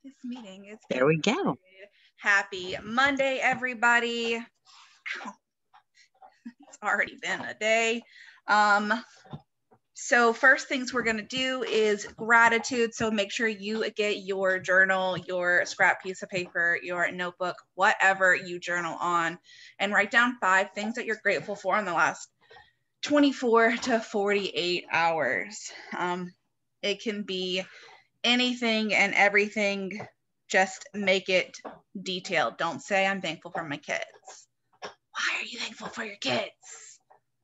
This meeting is there. We go. Happy Monday, everybody. Ow. It's already been a day. So first things we're going to do is gratitude. So make sure you get your journal, your scrap piece of paper, your notebook, whatever you journal on, and write down 5 things that you're grateful for in the last 24 to 48 hours. It can be anything and everything. Just make it detailed. Don't say I'm thankful for my kids. Why are you thankful for your kids?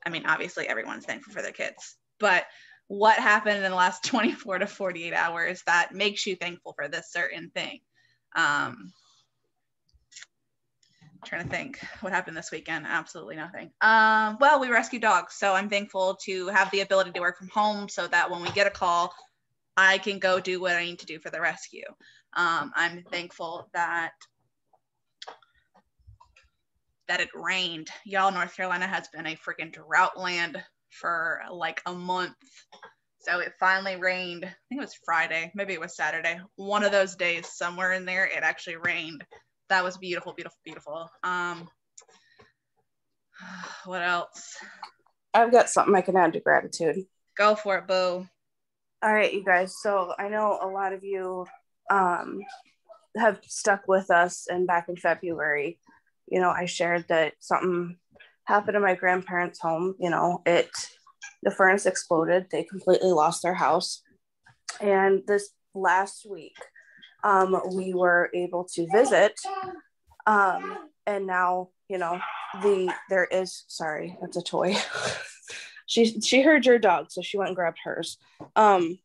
I mean, obviously everyone's thankful for their kids, but what happened in the last 24 to 48 hours that makes you thankful for this certain thing? Trying to think what happened this weekend. Absolutely nothing. Well, we rescue dogs, so I'm thankful to have the ability to work from home so that when we get a call, I can go do what I need to do for the rescue. I'm thankful that it rained. Y'all, North Carolina has been a freaking drought land for like a month. So it finally rained. I think it was Friday, maybe it was Saturday. One of those days somewhere in there, it actually rained. That was beautiful, beautiful, beautiful. What else? I've got something I can add to gratitude. Go for it, boo. All right, you guys. So I know a lot of you have stuck with us, and back in February, you know, I shared that something happened in my grandparents' home. You know, the furnace exploded. They completely lost their house. And this last week, we were able to visit. And now, you know, sorry, that's a toy. She heard your dog, so she went and grabbed hers. The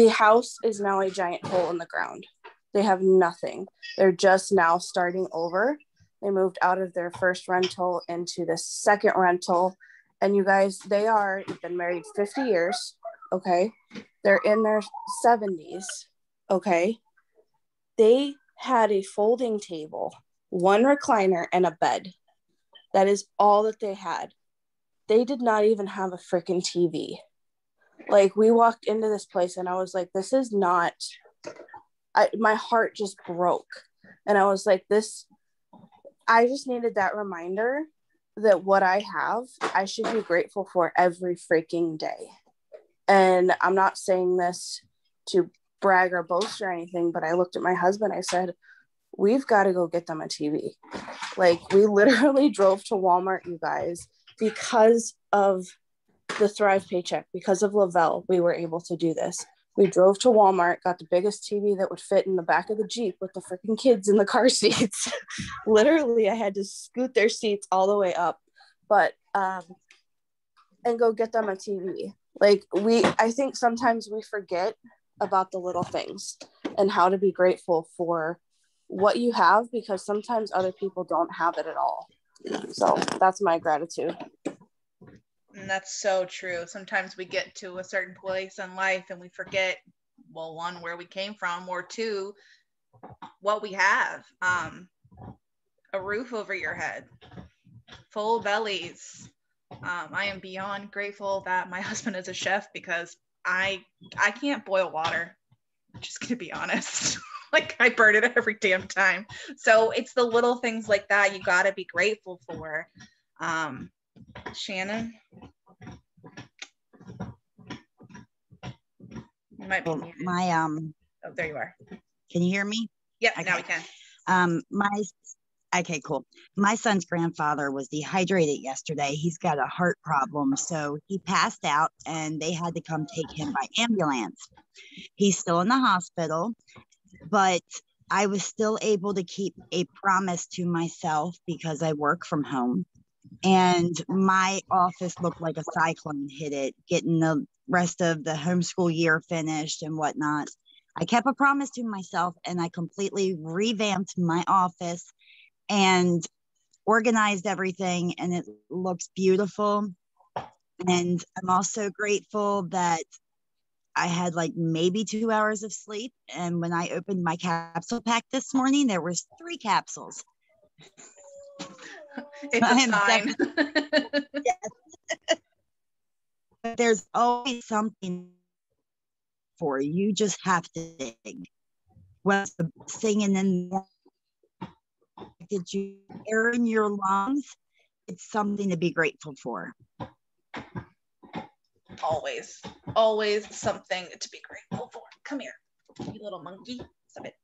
house is now a giant hole in the ground. They have nothing. They're just now starting over. They moved out of their first rental into the second rental. And you guys, they've been married 50 years. Okay. They're in their 70s. Okay. They had a folding table, one recliner, and a bed. That is all that they had. They did not even have a freaking TV. Like, we walked into this place and I was like, this is not, my heart just broke. And I was like, I just needed that reminder that what I have, I should be grateful for every freaking day. And I'm not saying this to brag or boast or anything, but I looked at my husband, I said, we've got to go get them a TV. Like, we literally drove to Walmart, you guys, because of the Thrive paycheck, because of Lavelle, we were able to do this. We drove to Walmart, got the biggest TV that would fit in the back of the Jeep with the freaking kids in the car seats. Literally, I had to scoot their seats all the way up, and go get them a TV. Like, I think sometimes we forget about the little things and how to be grateful for what you have, because sometimes other people don't have it at all. So that's my gratitude. And that's so true. Sometimes we get to a certain place in life and we forget, well, 1, where we came from, or 2, what we have. A roof over your head, full bellies. I am beyond grateful that my husband is a chef, because I can't boil water. I'm just gonna be honest. Like, I burn it every damn time. So it's the little things like that you gotta be grateful for. Shannon, you might be muted. Oh, there you are. Can you hear me? Yep, okay. Now we can. Okay, cool. My son's grandfather was dehydrated yesterday. He's got a heart problem, so he passed out and they had to come take him by ambulance. He's still in the hospital, but I was still able to keep a promise to myself because I work from home. And my office looked like a cyclone hit it, getting the rest of the homeschool year finished and whatnot. I kept a promise to myself, and I completely revamped my office and organized everything, and it looks beautiful. And I'm also grateful that I had like maybe 2 hours of sleep. And when I opened my capsule pack this morning, there was 3 capsules. It's a sign. Yes. But there's always something for. You just have to dig. What's the singing in the morning? Did you air in your lungs? It's something to be grateful for. Always, always something to be grateful for. Come here, you little monkey. Stop it.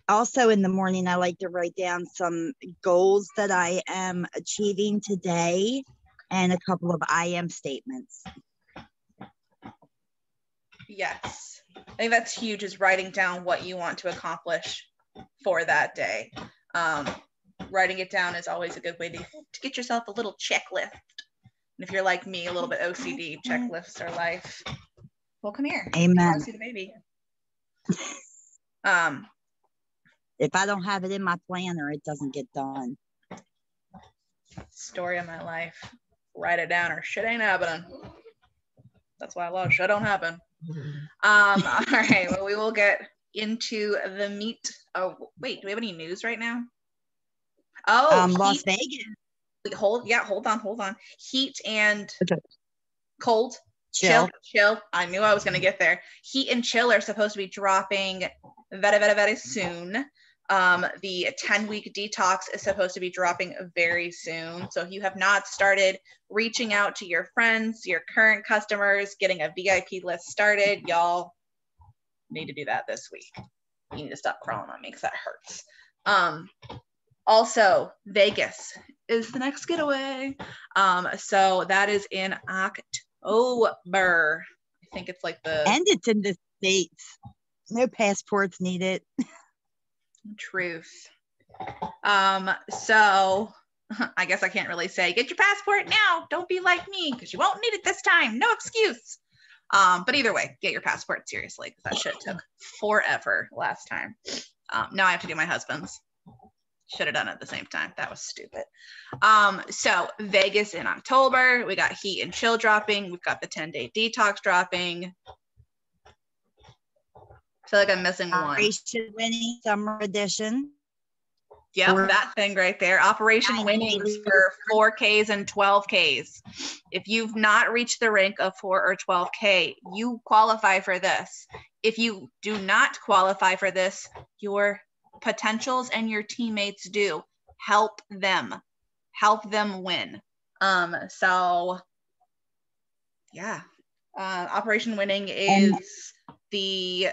Also in the morning, I like to write down some goals that I am achieving today and a couple of I am statements. Yes, I think that's huge, is writing down what you want to accomplish for that day. Writing it down is always a good way to get yourself a little checklist. And if you're like me, a little bit OCD, checklists are life. Well, come here. Amen. I want to see the baby. If I don't have it in my planner, it doesn't get done. Story of my life. Write it down or shit ain't happening. That's why a lot of shit don't happen. All right, well, we will get into the meat. Oh, wait, do we have any news right now? Oh, Las Vegas. Wait, hold on. Heat and cold. Chill. I knew I was going to get there. Heat and chill are supposed to be dropping very, very, very soon. The 10-week detox is supposed to be dropping very soon. So if you have not started reaching out to your friends, your current customers, getting a VIP list started, y'all need to do that this week. You need to stop crawling on me because that hurts. Also, Vegas is the next getaway. So that is in October. I think it's like and it's in the States. No passports needed. Truth. So I guess I can't really say get your passport now. Don't be like me because you won't need it this time. No excuse. But either way, get your passport seriously because that shit took forever last time. Now I have to do my husband's. Should have done it at the same time. That was stupid. So Vegas in October. We got heat and chill dropping. We've got the 10-day detox dropping. I feel like I'm missing one. Operation Winning Summer Edition. Yep, that thing right there. Operation Winning for 4Ks and 12Ks. If you've not reached the rank of 4 or 12K, you qualify for this. If you do not qualify for this, your potentials and your teammates do. Help them win. So yeah, Operation Winning is the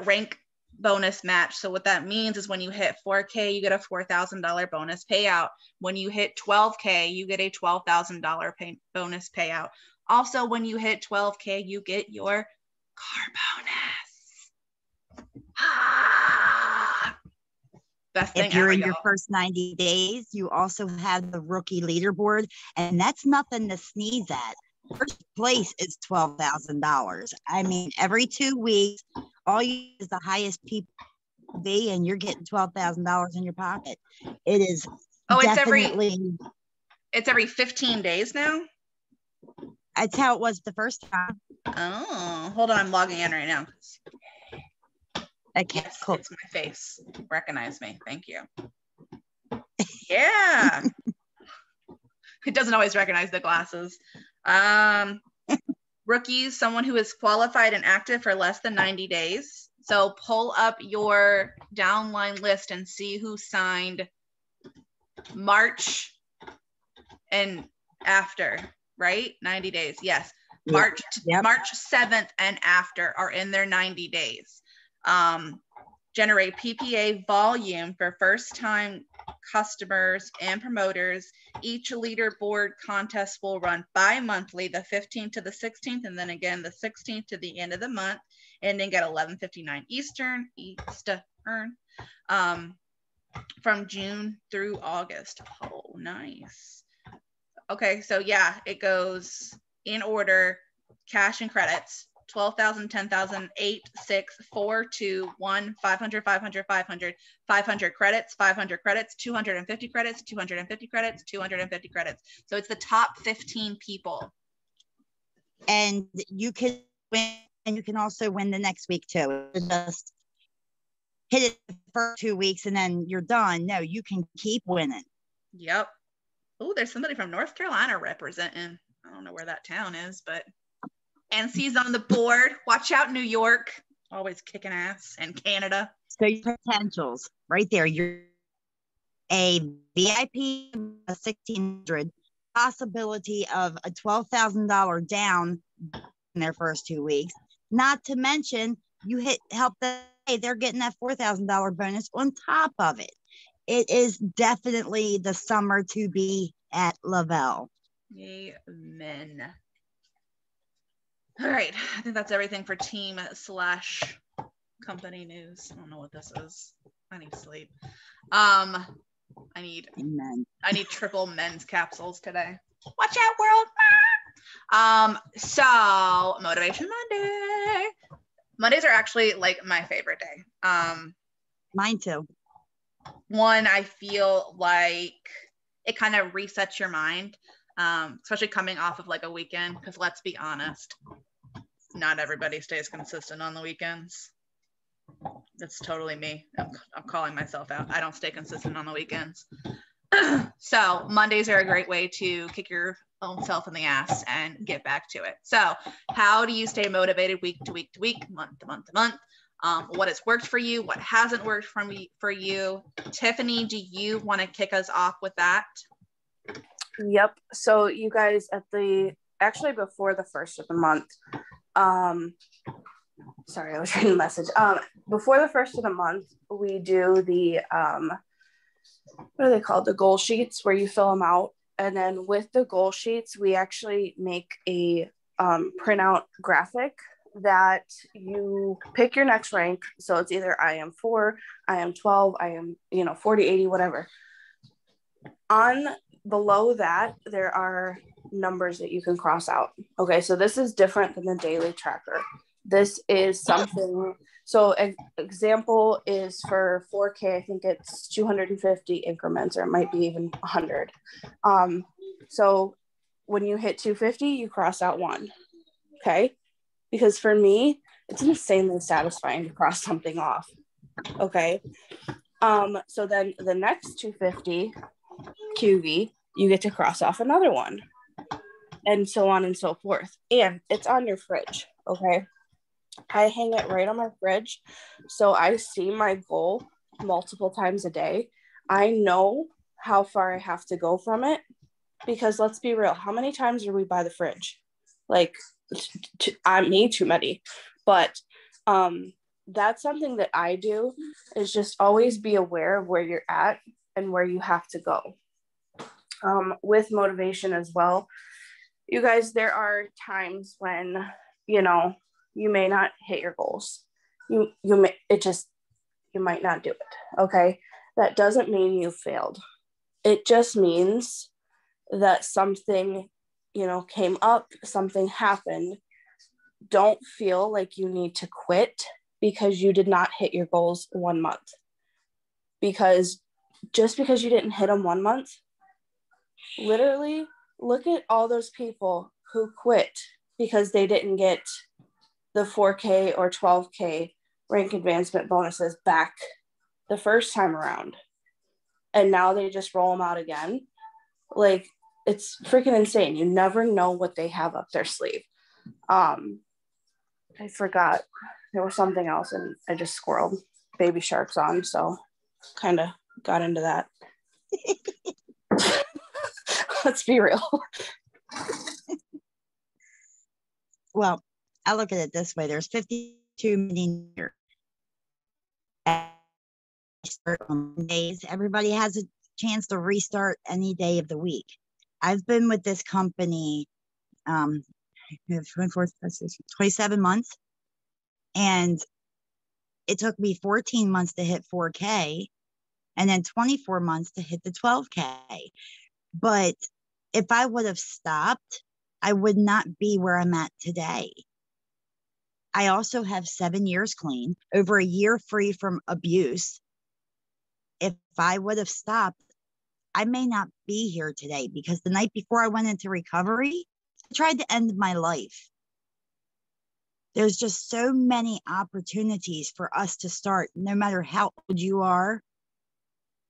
rank bonus match. So what that means is when you hit 4K, you get a $4,000 bonus payout. When you hit 12K, you get a $12,000 bonus payout. Also, when you hit 12K, you get your car bonus. Best thing if you're ever, in y'all. your first 90 days, you also have the rookie leaderboard, and that's nothing to sneeze at. First place is $12,000. I mean, every 2 weeks, all you is the highest PB, and you're getting $12,000 in your pocket. It is definitely. It's every 15 days now. That's how it was the first time. Oh, hold on, I'm logging in right now. Okay, yes, cool. It's my face. Recognize me. Thank you. Yeah. It doesn't always recognize the glasses. Rookies, someone who is qualified and active for less than 90 days. So pull up your downline list and see who signed March and after, right? 90 days. Yes. March 7th and after are in their 90 days. Generate PPA volume for first-time customers and promoters. Each leaderboard contest will run bi-monthly, the 15th to the 16th, and then again the 16th to the end of the month, ending at 11:59 Eastern, from June through August. Oh, nice. Okay, so yeah, it goes in order: cash and credits. 12,000, 10,000, 8, 6, 4, 2, 1, 500, 500, 500, 500 credits, 500 credits, 250 credits, 250 credits, 250 credits. So it's the top 15 people. And you can win, and you can also win the next week too. Just hit it for 2 weeks and then you're done. No, you can keep winning. Yep. Oh, there's somebody from North Carolina representing. I don't know where that town is, but NC's on the board. Watch out, New York. Always kicking ass. And Canada. So your potentials right there. You're a VIP, a 1,600, possibility of a $12,000 down in their first 2 weeks. Not to mention, you help them. They're getting that $4,000 bonus on top of it. It is definitely the summer to be at Lavelle. Amen. All right. I think that's everything for team / company news. I don't know what this is. I need sleep. I need triple men's capsules today. Watch out, world. So Motivation Monday. Mondays are actually like my favorite day. Mine too. One, I feel like it kind of resets your mind, especially coming off of like a weekend, because let's be honest, not everybody stays consistent on the weekends. That's totally me. I'm calling myself out. I don't stay consistent on the weekends. So Mondays are a great way to kick your own self in the ass and get back to it. So how do you stay motivated week to week to week, month to month to month? What has worked for you? What hasn't worked for you? Tiffany, do you want to kick us off with that? Yep. So you guys actually before the first of the month, sorry, I was reading the message. Before the first of the month, we do the, what are they called? The goal sheets, where you fill them out. And then with the goal sheets, we actually make a printout graphic that you pick your next rank. So it's either I am 4, I am 12, I am, 40, 80, whatever. On below that, there are numbers that you can cross out. Okay, so this is different than the daily tracker. This is something, so an example is for 4K, I think it's 250 increments, or it might be even 100. So when you hit 250, you cross out 1, okay? Because for me, it's insanely satisfying to cross something off, okay? So then the next 250 QV, you get to cross off another one, and so on and so forth. And it's on your fridge, okay? I hang it right on my fridge, so I see my goal multiple times a day. I know how far I have to go from it, because let's be real, how many times are we by the fridge? Like, me too many. But that's something that I do, is just always be aware of where you're at and where you have to go. With motivation as well, you guys, there are times when you may not hit your goals. You might not do it. Okay, that doesn't mean you failed. It just means that something came up, something happened. Don't feel like you need to quit because you did not hit your goals 1 month. Because just because you didn't hit them 1 month, literally look at all those people who quit because they didn't get the 4K or 12K rank advancement bonuses back the first time around. And now they just roll them out again. Like, it's freaking insane. You never know what they have up their sleeve. I forgot. There was something else and I just squirreled. Baby Shark's on, so kind of got into that. Let's be real. Well, I look at it this way. There's 52 million here. Days, everybody has a chance to restart any day of the week. I've been with this company 27 months, and it took me 14 months to hit 4K and then 24 months to hit the 12K. But if I would have stopped, I would not be where I'm at today. I also have 7 years clean, over a year free from abuse. If I would have stopped, I may not be here today, because the night before I went into recovery, I tried to end my life. There's just so many opportunities for us to start, no matter how old you are.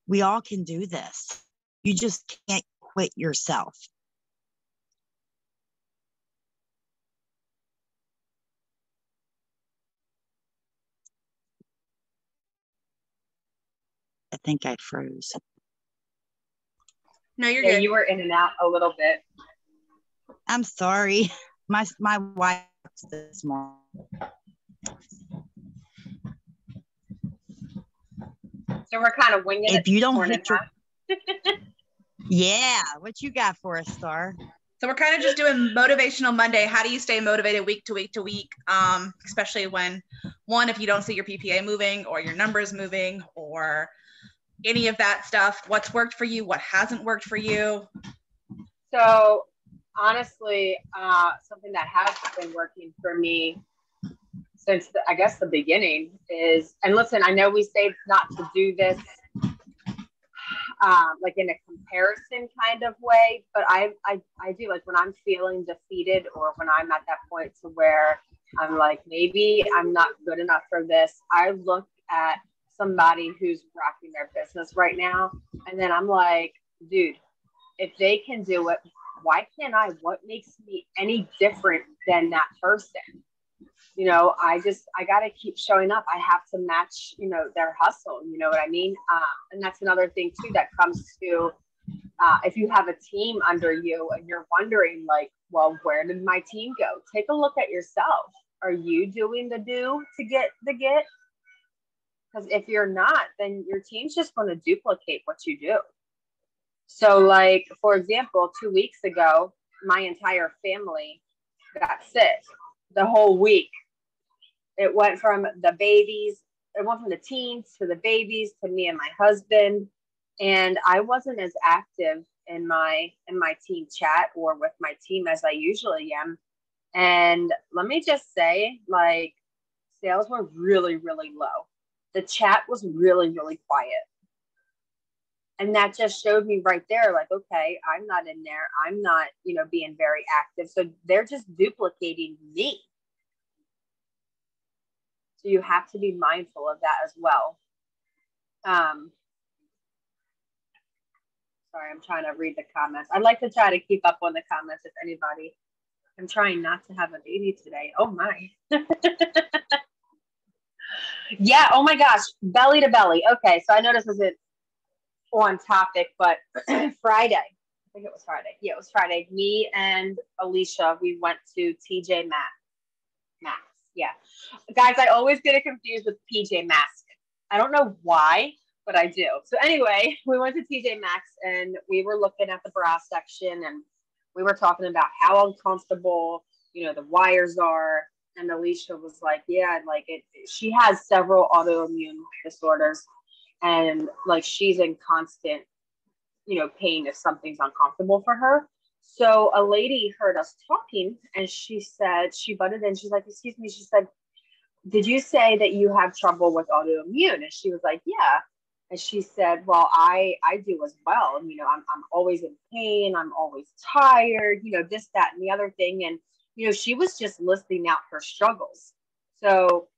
We all can do this. You just can't quit yourself. I think I froze. No, you're Yeah, good. you were in and out a little bit. I'm sorry. My wife this morning. So we're kind of winging it. If you don't morning, hit your yeah, what you got for us, Starr? So we're kind of just doing Motivational Monday. How do you stay motivated week to week to week? Especially when, one, if you don't see your PPA moving or your numbers moving or any of that stuff, what's worked for you, what hasn't worked for you? So honestly, something that has been working for me since I guess the beginning is, and listen, I know we say not to do this like in a comparison kind of way, but I do, like when I'm feeling defeated or when I'm at that point to where I'm like, maybe I'm not good enough for this, I look at somebody who's rocking their business right now, and then I'm like, dude, if they can do it, why can't I? What makes me any different than that person? You know, I got to keep showing up. I have to match, you know, their hustle. You know what I mean? And that's another thing too that comes to if you have a team under you and you're wondering like, well, where did my team go? Take a look at yourself. Are you doing the do to get the get? Because if you're not, then your team's just going to duplicate what you do. So like, for example, 2 weeks ago, my entire family got sick the whole week. It went from the babies, it went from the teens to the babies to me and my husband. And I wasn't as active in my team chat or with my team as I usually am. And let me just say, like, sales were really, really low. The chat was really, really quiet. And that just showed me right there, like, okay, I'm not in there. I'm not, you know, being very active. So they're just duplicating me. So you have to be mindful of that as well. Sorry, I'm trying to read the comments. I'd like to try to keep up on the comments if anybody. I'm trying not to have a baby today. Oh my. Yeah, oh my gosh, belly to belly. Okay, so I know this isn't on topic, but Friday, I think it was Friday. Yeah, it was Friday. Me and Alicia, we went to TJ Maxx. Yeah. Guys, I always get it confused with PJ Masks. I don't know why, but I do. So anyway, we went to TJ Maxx and we were looking at the bra section and we were talking about how uncomfortable, you know, the wires are. And Alicia was like, yeah, like she has several autoimmune disorders and like she's in constant, you know, pain if something's uncomfortable for her. So a lady heard us talking and she said, she butted in, she's like, excuse me, she said, did you say that you have trouble with autoimmune? And she was like, yeah. And she said, well, I do as well. You know, I'm always in pain. I'm always tired, you know, this, that, and the other thing. And, you know, she was just listing out her struggles. So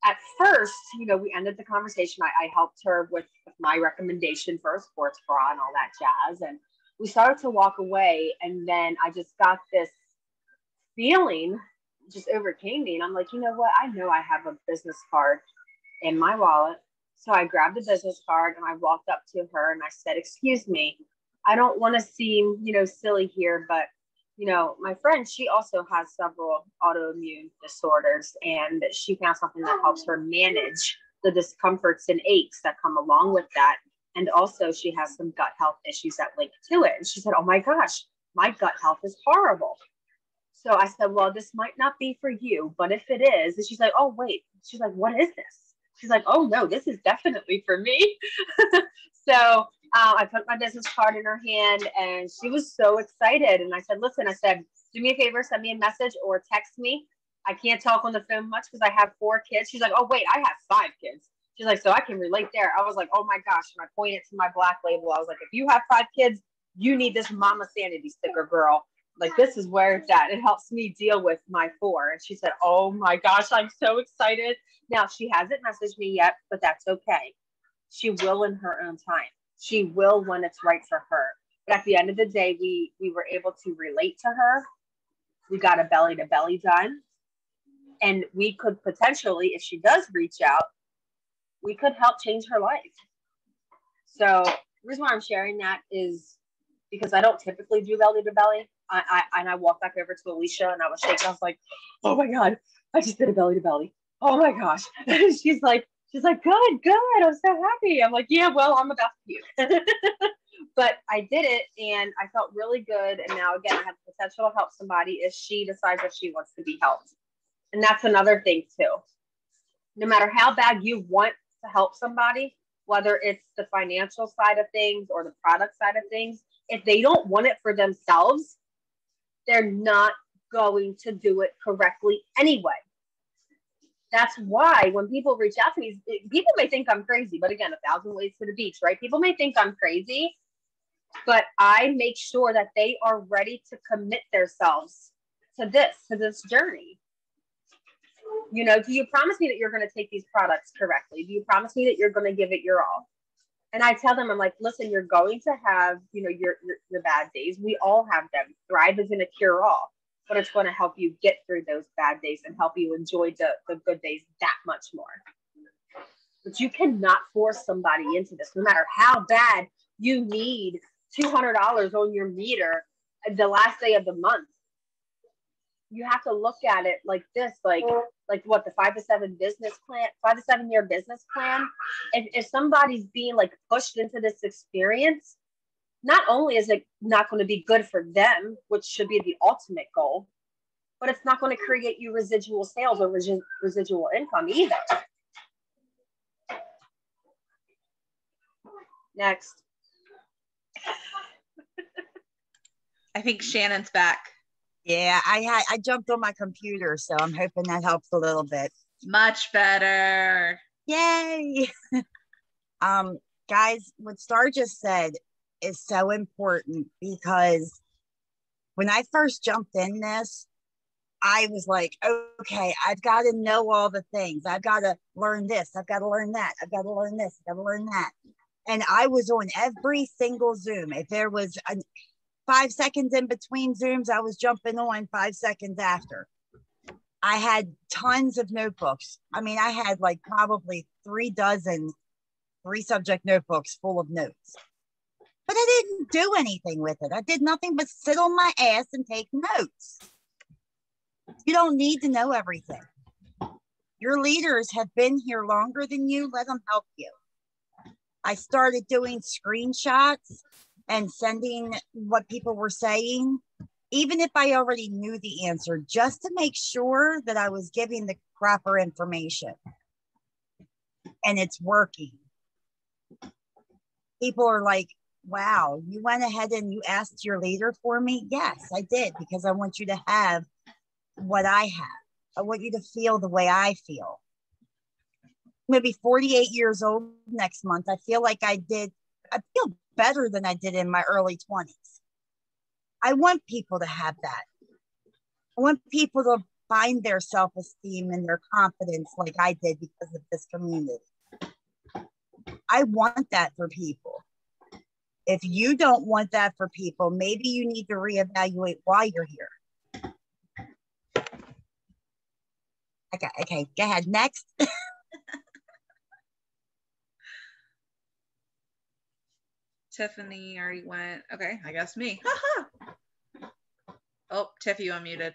at first, you know, we ended the conversation. I helped her with my recommendation for a sports bra and all that jazz. And we started to walk away. And then I just got this feeling just overcame me. And I'm like, you know what? I know I have a business card in my wallet. So I grabbed the business card and I walked up to her and I said, excuse me, I don't want to seem, you know, silly here, but, you know, my friend, she also has several autoimmune disorders and she found something that helps her manage the discomforts and aches that come along with that. And also she has some gut health issues that link to it. And she said, oh my gosh, my gut health is horrible. So I said, well, this might not be for you, but if it is, and she's like, oh, wait. She's like, what is this? She's like, oh, no, this is definitely for me. So I put my business card in her hand and she was so excited. And I said, listen, I said, do me a favor, send me a message or text me. I can't talk on the phone much because I have 4 kids. She's like, oh, wait, I have 5 kids. She's like, so I can relate there. I was like, oh, my gosh. And I pointed to my black label. I was like, if you have 5 kids, you need this Mama Sanity sticker, girl. Like, this is where it's at. It helps me deal with my 4. And she said, oh my gosh, I'm so excited. Now, she hasn't messaged me yet, but that's okay. She will in her own time. She will when it's right for her. But at the end of the day, we were able to relate to her. We got a belly to belly done. And we could potentially, if she does reach out, we could help change her life. So the reason why I'm sharing that is because I don't typically do belly to belly. I walked back over to Alicia and I was shaking. I was like, oh my God, I just did a belly to belly. Oh my gosh. She's like, good. I'm so happy. I'm like, yeah, well, I'm about to puke. But I did it and I felt really good. And now again, I have the potential to help somebody if she decides that she wants to be helped. And that's another thing too. No matter how bad you want to help somebody, whether it's the financial side of things or the product side of things, if they don't want it for themselves, they're not going to do it correctly anyway. That's why when people reach out to me, people may think I'm crazy, but again, 1,000 ways to the beach, right? People may think I'm crazy, but I make sure that they are ready to commit themselves to this journey. You know, do you promise me that you're going to take these products correctly? Do you promise me that you're going to give it your all? And I tell them, I'm like, listen, you're going to have, you know, your bad days. We all have them. Thrive isn't a cure all, but it's going to help you get through those bad days and help you enjoy the good days that much more. But you cannot force somebody into this, no matter how bad you need $200 on your meter the last day of the month. You have to look at it like this, like what the 5 to 7 year business plan. If somebody's being like pushed into this experience, not only is it not going to be good for them, which should be the ultimate goal, but it's not going to create you residual sales or residual income either. Next. I think Shannon's back. Yeah, I jumped on my computer, so I'm hoping that helps a little bit. Much better. Yay. Guys, what Starr just said is so important, because when I first jumped in this, I was like, okay, I've got to know all the things. I've got to learn this. I've got to learn that. I've got to learn this. I've got to learn that. And I was on every single Zoom. If there was 5 seconds in between Zooms, I was jumping on 5 seconds after. I had tons of notebooks. I mean, I had like probably 3 subject notebooks full of notes. But I didn't do anything with it. I did nothing but sit on my ass and take notes. You don't need to know everything. Your leaders have been here longer than you. Let them help you. I started doing screenshots and sending what people were saying, even if I already knew the answer, just to make sure that I was giving the proper information. And it's working. People are like, wow, you went ahead and you asked your leader for me? Yes, I did, because I want you to have what I have. I want you to feel the way I feel. I'm going to be 48 years old next month. I feel better than I did in my early 20s. I want people to have that. I want people to find their self-esteem and their confidence like I did because of this community. I want that for people. If you don't want that for people, maybe you need to reevaluate why you're here. Okay, go ahead. Next. Tiffany already went. Okay, I guess me. Oh, Tiff, you unmuted.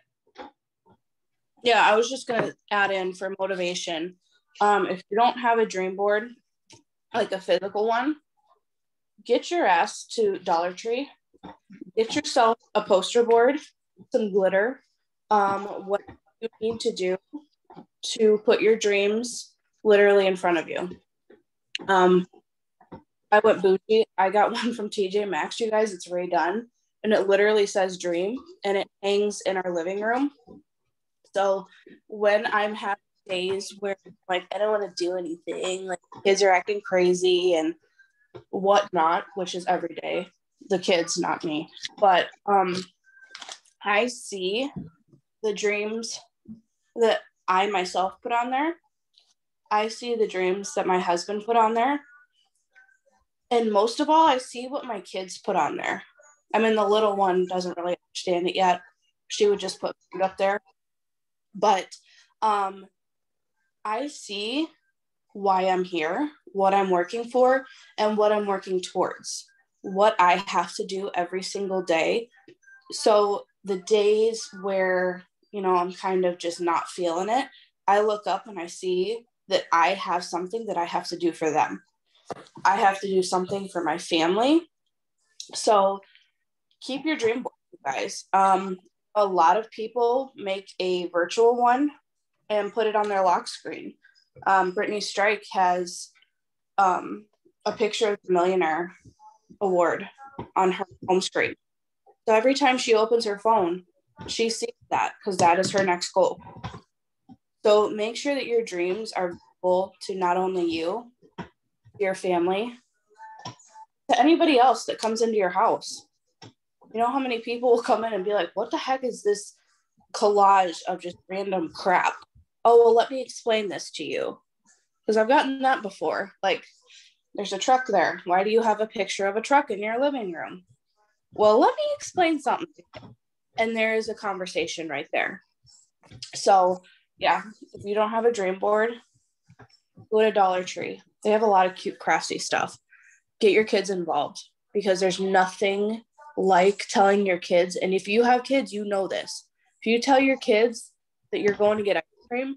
Yeah, I was just gonna add in for motivation. If you don't have a dream board, like a physical one, get your ass to Dollar Tree. Get yourself a poster board, some glitter. What you need to do to put your dreams literally in front of you. I went bougie. I got one from TJ Maxx, you guys. It's redone. And it literally says dream. And it hangs in our living room. So when I'm having days where like I don't want to do anything, like kids are acting crazy and whatnot, which is every day. The kids, not me. But I see the dreams that I myself put on there. I see the dreams that my husband put on there. And most of all, I see what my kids put on there. I mean, the little one doesn't really understand it yet. She would just put food up there. But I see why I'm here, what I'm working for, and what I'm working towards, what I have to do every single day. So the days where, you know, I'm kind of just not feeling it, I look up and I see that I have something that I have to do for them. I have to do something for my family. So keep your dream board, guys. A lot of people make a virtual one and put it on their lock screen. Brittany Strike has a picture of the Millionaire Award on her home screen. So every time she opens her phone, she sees that because that is her next goal. So make sure that your dreams are visible to not only you, your family, to anybody else that comes into your house. You know how many people will come in and be like, what the heck is this collage of just random crap? Oh, well, let me explain this to you. Because I've gotten that before. Like, there's a truck there. Why do you have a picture of a truck in your living room? Well, let me explain something. And there is a conversation right there. So, yeah, if you don't have a dream board, go to Dollar Tree. They have a lot of cute, crafty stuff. Get your kids involved because there's nothing like telling your kids. And if you have kids, you know this. If you tell your kids that you're going to get ice cream,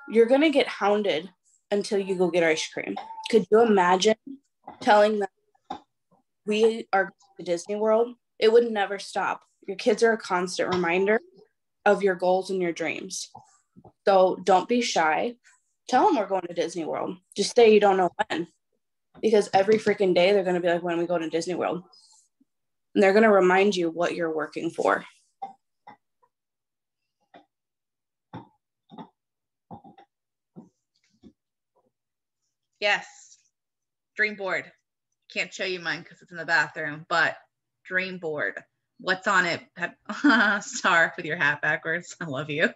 you're going to get hounded until you go get ice cream. Could you imagine telling them we are going to Disney World? It would never stop. Your kids are a constant reminder of your goals and your dreams. So don't be shy. Tell them we're going to Disney World. Just say you don't know when. Because every freaking day they're going to be like, when we go to Disney World. And they're going to remind you what you're working for. Yes. Dream board. Can't show you mine because it's in the bathroom, but dream board. What's on it? Starr with your hat backwards. I love you.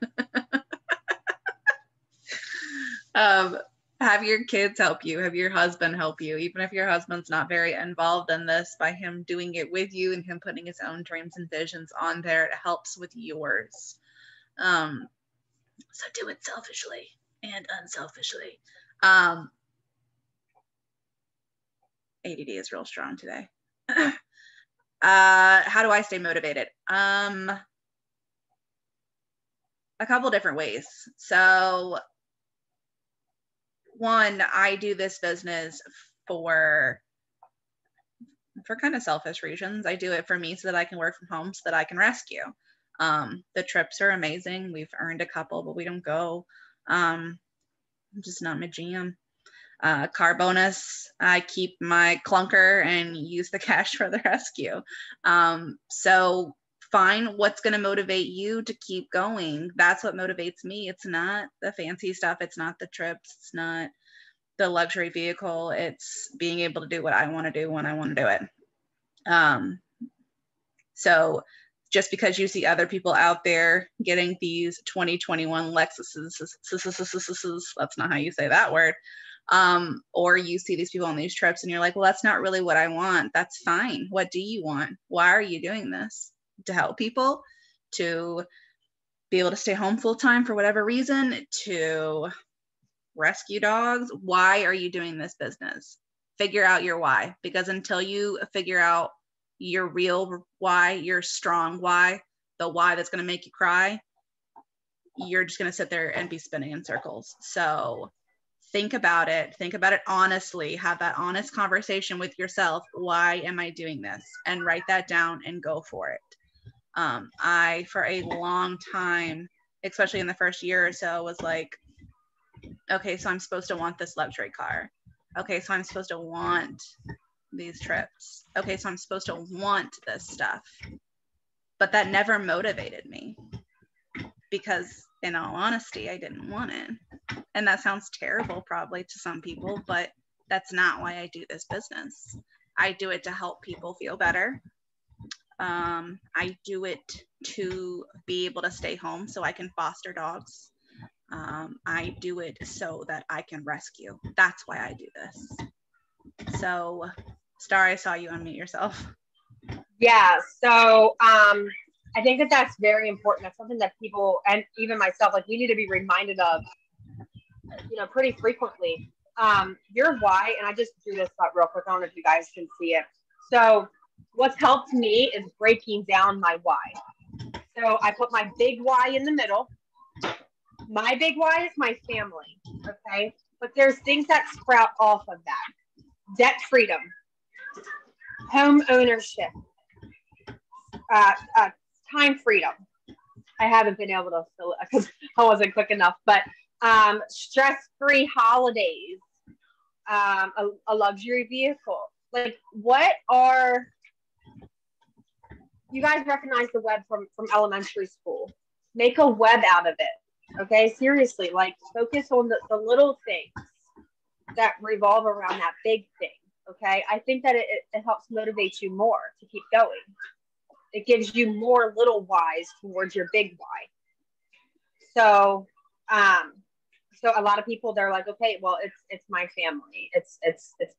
Have your kids help you. Have your husband help you. Even if your husband's not very involved in this, by him doing it with you and him putting his own dreams and visions on there, it helps with yours. So do it selfishly and unselfishly. ADD is real strong today. How do I stay motivated? A couple different ways. So one, I do this business for kind of selfish reasons. I do it for me so that I can work from home, so that I can rescue. The trips are amazing. We've earned a couple, but we don't go. Just not my jam. Car bonus, I keep my clunker and use the cash for the rescue. So find what's going to motivate you to keep going. That's what motivates me. It's not the fancy stuff. It's not the trips. It's not the luxury vehicle. It's being able to do what I want to do when I want to do it. So just because you see other people out there getting these 2021 Lexuses, that's not how you say that word, or you see these people on these trips and you're like, well, that's not really what I want. That's fine. What do you want? Why are you doing this? To help people, to be able to stay home full time for whatever reason, to rescue dogs? Why are you doing this business? Figure out your why, because until you figure out your real why, your strong why, the why that's going to make you cry, you're just going to sit there and be spinning in circles. So think about it honestly, have that honest conversation with yourself. Why am I doing this? And write that down and go for it. I, for a long time, especially in the first year or so, was like, okay, so I'm supposed to want this luxury car. Okay, so I'm supposed to want these trips. Okay, so I'm supposed to want this stuff. But that never motivated me because, in all honesty, I didn't want it. And that sounds terrible probably to some people, but that's not why I do this business. I do it to help people feel better. I do it to be able to stay home so I can foster dogs. I do it so that I can rescue. That's why I do this. So Starr, I saw you unmute yourself. Yeah. So I think that that's very important. That's something that people, and even myself, like we need to be reminded of, pretty frequently. Your why, and I just drew this up real quick. I don't know if you guys can see it. So what's helped me is breaking down my why. So I put my big why in the middle. My big why is my family, okay? But there's things that sprout off of that. Debt freedom, home ownership, time freedom. I haven't been able to fill it because I wasn't quick enough, but stress-free holidays, a luxury vehicle. Like, what are, you guys recognize the web from elementary school? Make a web out of it, okay? Seriously, like focus on the little things that revolve around that big thing, okay? I think that it helps motivate you more to keep going. It gives you more little whys towards your big why. So a lot of people, they're like, okay, well, it's my family, it's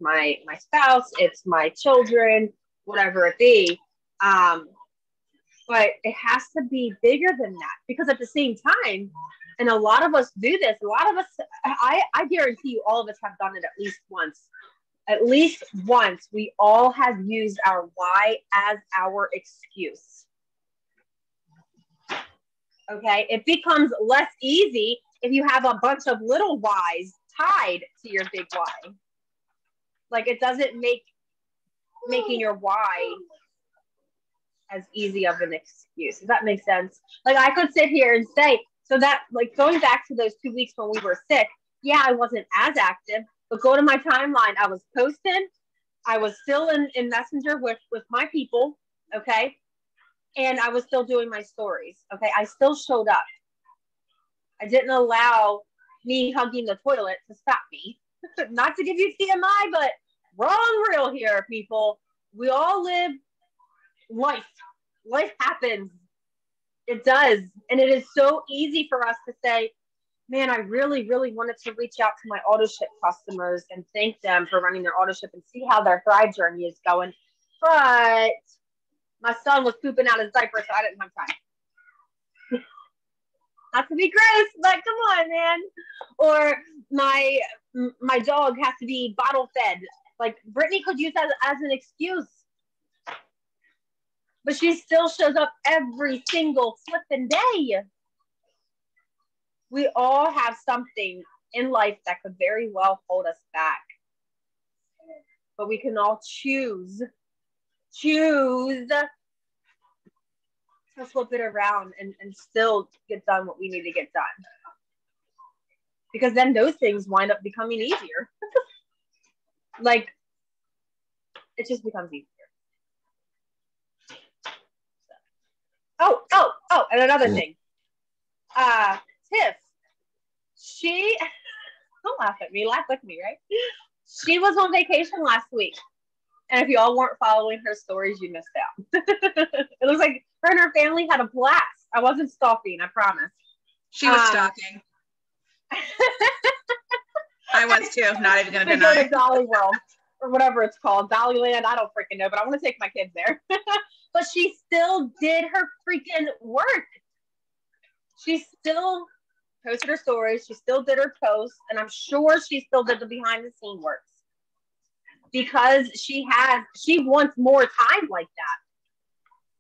my spouse, it's my children, whatever it be. But it has to be bigger than that, because at the same time, and a lot of us do this, a lot of us, I guarantee you, all of us have done it at least once. At least once, we all have used our why as our excuse. Okay, it becomes less easy if you have a bunch of little whys tied to your big why. Like, it doesn't make making your why as easy of an excuse. Does that make sense? Like, I could sit here and say, so that, like, going back to those 2 weeks when we were sick, yeah, I wasn't as active, but go to my timeline. I was posting. I was still in Messenger with my people, okay? And I was still doing my stories, okay? I still showed up. I didn't allow me hugging the toilet to stop me. Not to give you TMI, but wrong real here, people. We all live life. Life happens. It does. And it is so easy for us to say, man, I really, really wanted to reach out to my auto ship customers and thank them for running their auto ship and see how their Thrive journey is going. But my son was pooping out his diaper, so I didn't have time. Not to be gross, but come on, man. Or my dog has to be bottle fed. Like, Brittany could use that as an excuse. But she still shows up every single flipping day. We all have something in life that could very well hold us back. But we can all choose to flip it around and still get done what we need to get done. Because then those things wind up becoming easier. Like, it just becomes easier. Oh, and another thing. Tiff, she, don't laugh at me, laugh with me, right? She was on vacation last week. And if y'all weren't following her stories, you missed out. It looks like her and her family had a blast. I wasn't stalking, I promise. She was stalking. I was too, not even going to deny. Go to Dolly World, or whatever it's called, Dollyland, I don't freaking know, but I want to take my kids there. But she still did her freaking work. She still posted her stories. She still did her posts. And I'm sure she still did the behind the scene works. Because she wants more time like that.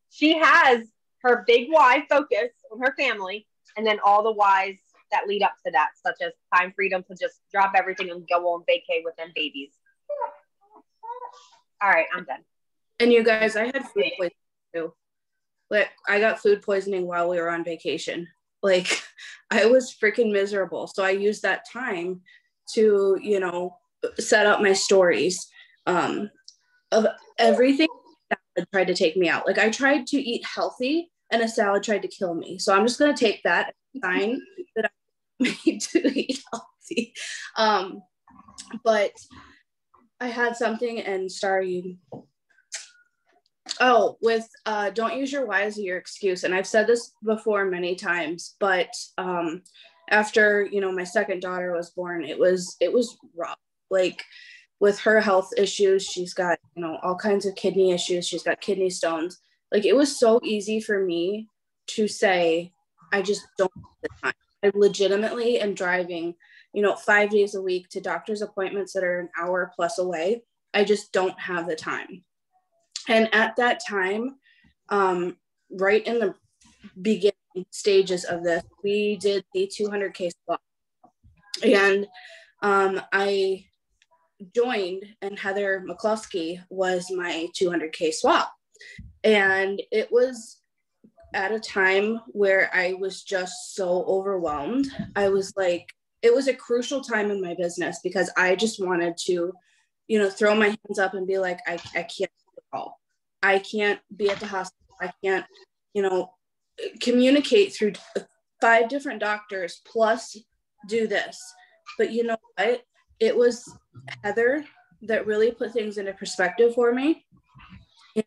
She has her big why focus on her family. And then all the whys that lead up to that, such as time freedom to just drop everything and go on vacay with them babies. All right, I'm done. And you guys, I had food poisoning too. Like, I got food poisoning while we were on vacation. Like, I was freaking miserable. So I used that time to, set up my stories of everything that tried to take me out. Like, I tried to eat healthy and a salad tried to kill me. So I'm just going to take that as a sign that I'm made to eat healthy. But I had something, and Starr, with don't use your why as your excuse. And I've said this before many times, but after my second daughter was born, it was rough. Like, with her health issues, she's got you know, all kinds of kidney issues. She's got kidney stones. Like, it was so easy for me to say, I just don't have the time. I legitimately am driving, you know, 5 days a week to doctor's appointments that are an hour plus away. I just don't have the time. And at that time, right in the beginning stages of this, we did the 200K swap. And I joined, and Heather McCluskey was my 200K swap. And it was at a time where I was just so overwhelmed. I was like, it was a crucial time in my business because I just wanted to, you know, throw my hands up and be like, I can't do it all. I can't be at the hospital. I can't, you know, communicate through 5 different doctors plus do this. But you know what? It was Heather that really put things into perspective for me. And,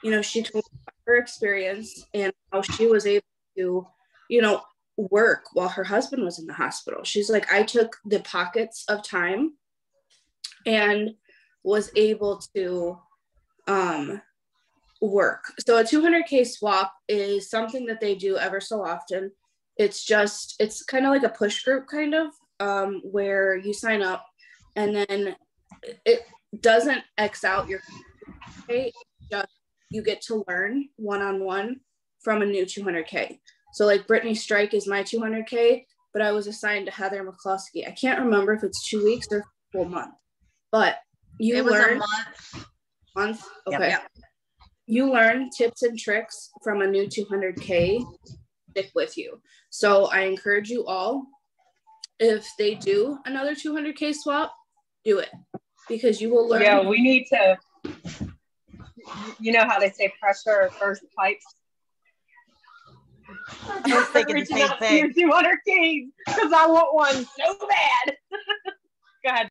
you know, she told me her experience and how she was able to, you know, work while her husband was in the hospital. She's like, I took the pockets of time and was able to work. So a 200K swap is something that they do ever so often. It's kind of like a push group kind of, where you sign up and then it doesn't X out your pay, just you get to learn one-on-one from a new 200K. So like Brittany Strike is my 200K, but I was assigned to Heather McCluskey. I can't remember if it's 2 weeks or a full month, but you learn a month. Okay. Yep. You learn tips and tricks from a new 200K stick with you. So I encourage you all, if they do another 200K swap, do it because you will learn. Yeah, we need to, you know how they say pressure first pipes? I was thinking the same thing. 200Ks because I want one so bad. Go ahead.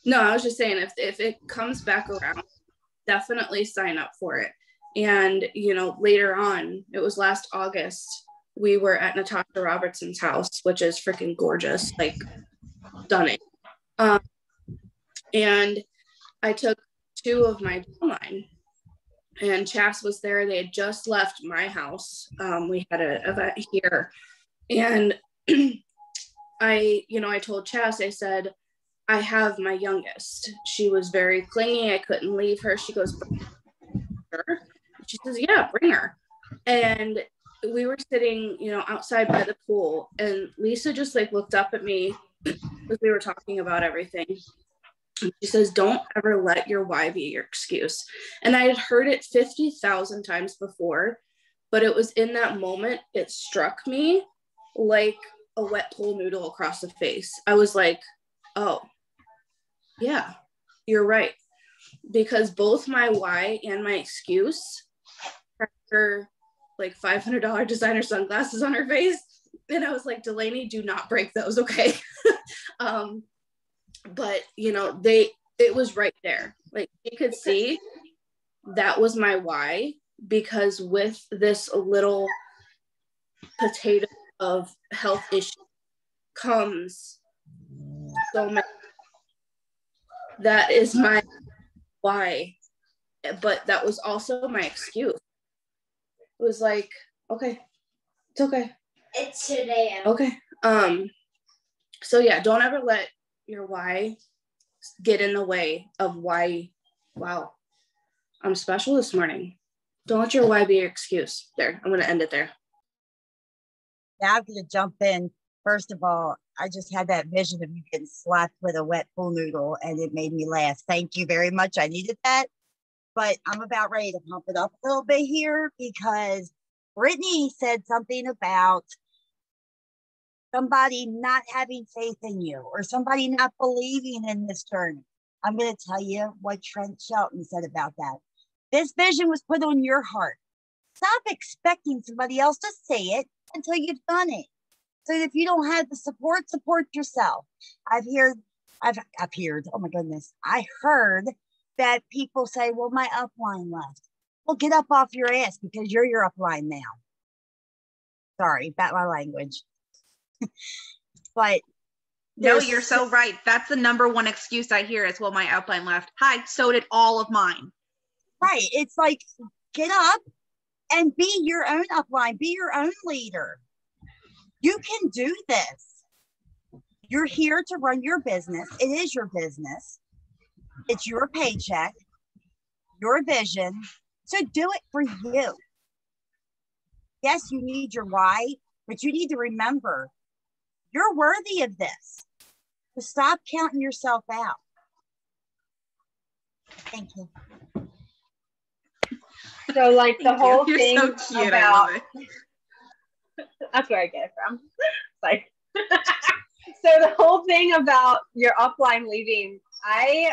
No, I was just saying if it comes back around, definitely sign up for it. And, you know, later on, it was last August, we were at Natasha Robertson's house, which is freaking gorgeous, like stunning. And I took 2 of my downline, and Chas was there. They had just left my house. We had an event here, and I told Chas, I said, I have my youngest. She was very clingy. I couldn't leave her. She goes, her. She says, yeah, bring her. And we were sitting, you know, outside by the pool, and Lisa just like looked up at me as we were talking about everything. And she says, don't ever let your why be your excuse. And I had heard it 50,000 times before, but it was in that moment, it struck me like a wet pool noodle across the face. I was like, oh, yeah, you're right. Because both my why and my excuse had her like $500 designer sunglasses on her face. And I was like, Delaney, do not break those, okay? But, you know, it was right there. Like, you could see that was my why, because with this little potato of health issues comes so much. That is my why. But that was also my excuse. It was like, okay, it's okay. It's today. Okay. So yeah, don't ever let your why get in the way of why. Wow, I'm special this morning. Don't let your why be your excuse. There, I'm going to end it there. Yeah, I'm going to jump in. First of all, I just had that vision of you getting slapped with a wet pool noodle, and it made me laugh. Thank you very much. I needed that. But I'm about ready to pump it up a little bit here, because Brittany said something about somebody not having faith in you or somebody not believing in this journey. I'm going to tell you what Trent Shelton said about that. This vision was put on your heart. Stop expecting somebody else to say it until you've done it. So if you don't have the support, support yourself. I've heard, oh my goodness. I heard that people say, well, my upline left. Well, get up off your ass, because you're your upline now. Sorry about my language. But No, you're so right. That's the number one excuse I hear is, well, my upline left. Hi, so did all of mine. Right. It's like, get up and be your own upline, be your own leader. You can do this. You're here to run your business. It is your business. It's your paycheck, your vision. So do it for you. Yes, you need your why, but you need to remember you're worthy of this. So stop counting yourself out. Thank you. So like the whole thing so cute. about, I love it. That's where I get it from. Like, so the whole thing about your upline leaving,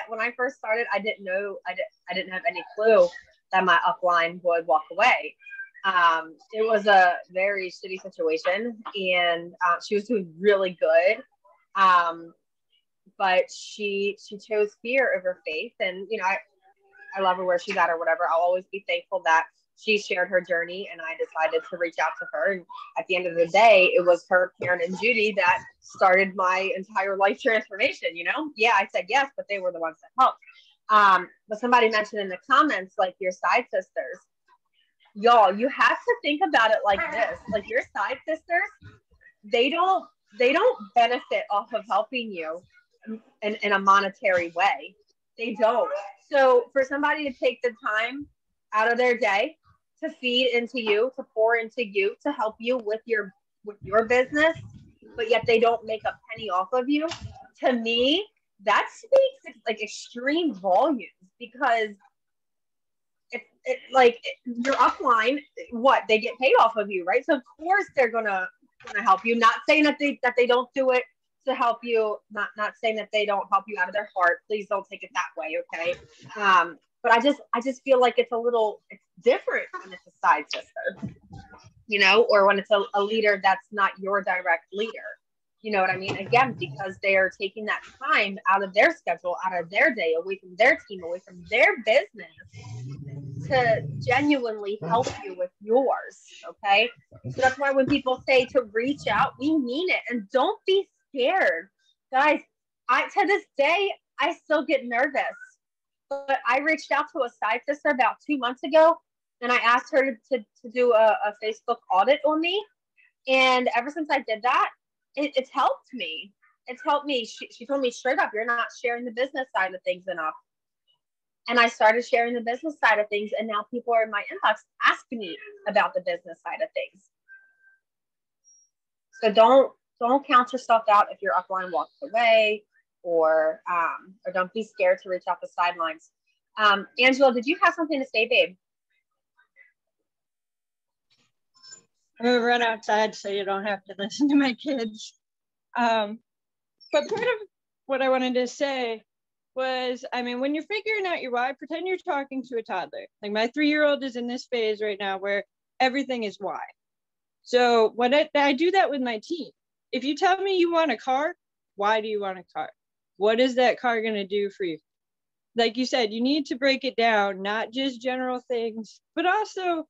when I first started, I didn't know, I didn't have any clue that my upline would walk away. It was a very shitty situation, and she was doing really good. But she chose fear over faith, and you know, I love her where she's at or whatever. I'll always be thankful that she shared her journey, and I decided to reach out to her. And at the end of the day, it was her, Karen, and Judy that started my entire life transformation. You know, yeah, I said yes, but they were the ones that helped. But somebody mentioned in the comments, like your side sisters, y'all, you have to think about it like this: like your side sisters, they don't benefit off of helping you in a monetary way. They don't. So for somebody to take the time out of their day to feed into you, to pour into you, to help you with your business, but yet they don't make a penny off of you, to me, that speaks like extreme volumes, because your upline, what, they get paid off of you, right? So of course they're gonna help you. Not saying that they don't do it to help you, not saying that they don't help you out of their heart. Please don't take it that way, okay? But I just feel like it's different when it's a side sister, you know, or when it's a leader that's not your direct leader. You know what I mean? Again, because they are taking that time out of their schedule, out of their day, away from their team, away from their business, to genuinely help you with yours, okay? So that's why when people say to reach out, we mean it. And don't be scared. Guys, to this day, I still get nervous. But I reached out to a side sister about 2 months ago, and I asked her to do a Facebook audit on me. And ever since I did that, it's helped me. It's helped me. She told me straight up, you're not sharing the business side of things enough. And I started sharing the business side of things, and now people are in my inbox asking me about the business side of things. So don't count yourself out if your upline walks away, or don't be scared to reach out the sidelines. Angela, did you have something to say, babe? I'm gonna run outside so you don't have to listen to my kids. But part of what I wanted to say was, I mean, when you're figuring out your why, pretend you're talking to a toddler. Like my 3-year-old is in this phase right now where everything is why. So when I do that with my team, if you tell me you want a car, why do you want a car? What is that car going to do for you? Like you said, you need to break it down, not just general things, but also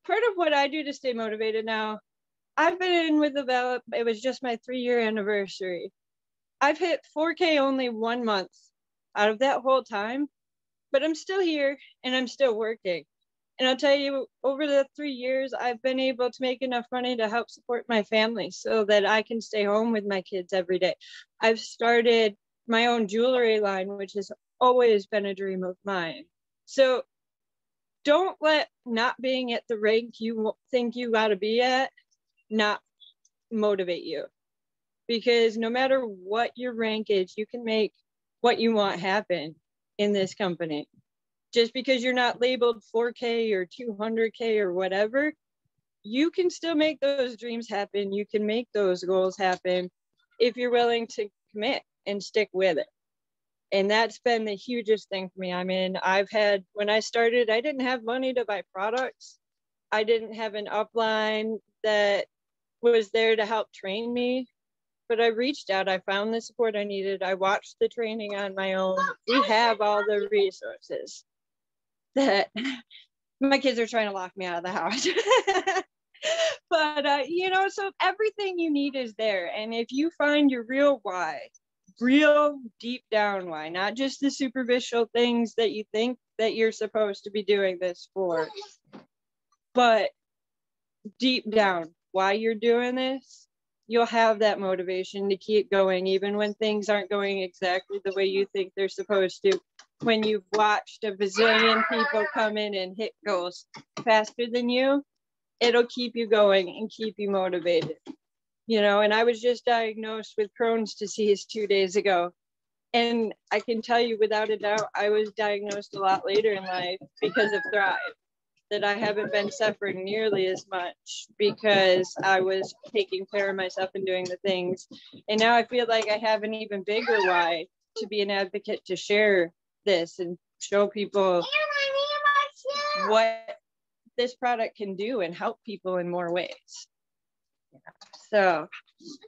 part of what I do to stay motivated now. I've been in with Develop. It was just my 3-year anniversary. I've hit 4K only 1 month out of that whole time, but I'm still here and I'm still working. And I'll tell you, over the 3 years, I've been able to make enough money to help support my family so that I can stay home with my kids every day. I've started my own jewelry line, which has always been a dream of mine. So don't let not being at the rank you think you got to be at not motivate you. Because no matter what your rank is, you can make what you want happen in this company. Just because you're not labeled 4K or 200K or whatever, you can still make those dreams happen. You can make those goals happen if you're willing to commit and stick with it. And that's been the hugest thing for me. I mean, when I started, I didn't have money to buy products. I didn't have an upline that was there to help train me. But I reached out, I found the support I needed. I watched the training on my own. We have all the resources that my kids are trying to lock me out of the house. But you know, so everything you need is there. And if you find your real why, real deep down why, not just the superficial things that you think that you're supposed to be doing this for, but deep down why you're doing this, you'll have that motivation to keep going even when things aren't going exactly the way you think they're supposed to. When you've watched a bazillion people come in and hit goals faster than you, it'll keep you going and keep you motivated. You know, and I was just diagnosed with Crohn's disease 2 days ago. And I can tell you without a doubt, I was diagnosed a lot later in life because of Thrive, that I haven't been suffering nearly as much because I was taking care of myself and doing the things. And now I feel like I have an even bigger why to be an advocate, to share this and show people what this product can do and help people in more ways. So